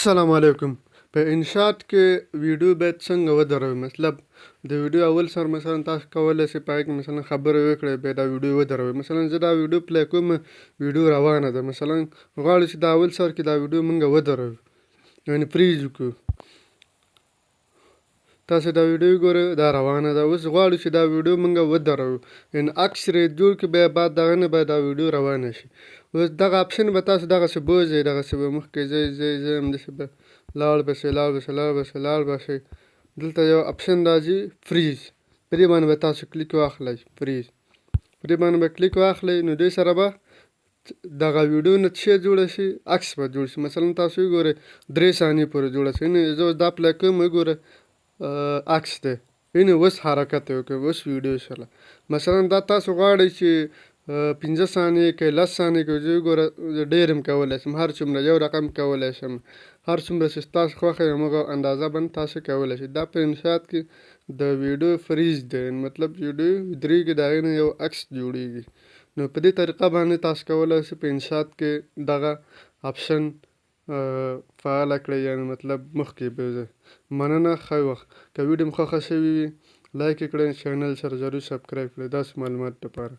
السلام علیکم. په انشاٹ کې ویډیو باید څنګه ودروئ. مطلب د ویډیو اول سر مثلا تاسو کولی شئ په هغې کې مثلا خبرې وکړئ بیا دا ویډیو ودروئ. مثلا زه دا ویډیو پلی کوم، ویډیو روانه ده، مثلا غواړو چې دا اول سر کې دا ویډیو موږ ودروئ، یعنې فریز وکړو. تاسو دا ویډیو ګورئ، دا روانه ده. اوس غواړو چې دا ویډیو موږ ودروئ، یعنې عکس یې جوړ کړو، بیا بعد دغه نه به دا ویډیو روانه شي. اوس دغه اپشن به تاسو دغسې بوځئ، دغسې به مخکې ځئ همداسې به لاړ به شئ. دلته یو اپشن راځي فریز، په دې باندې به تاسو کلیک واخلئ. فریز په دې باندې به کلیک واخلئ، نو دې سره به دغه ویډیو نه څه جوړه شي، عکس به جوړ شي. مثلا تاسو وګورئ 3 ثانیې پورې جوړه شي. یعنې زه اوس دا پلی کوم، وګوره عکس دی، یعنې اوس حرکت یې وکړ، اوس ویډیو شوله. مثلا دا تاسو غواړئ چې 15 ثانیې که 10 ثانیې که زه وګوره ډېر هم کولی شم، هر څومره یو رقم کولی شم، هر څومره چې ستاسو خوښه وي همغه اندازه باندې تاسو کولی شئ. دا په انشاٹ کې د ویډیو فریز دی، مطلب ویډیو ودرېږي، د هغې نه یو عکس جوړېږي. نو په دې طریقه باندې تاسو کولی شئ په انشاٹ کې دغه اپشن فعاله کړئ، یعنې مطلب مخکې بوځئ. مننه، ښه وخت. که ویډیو مو خوښه شوې وي لایک یې کړئ، چینل سره ضرور سبسکرایب کړئ داسې معلوماتو لپاره.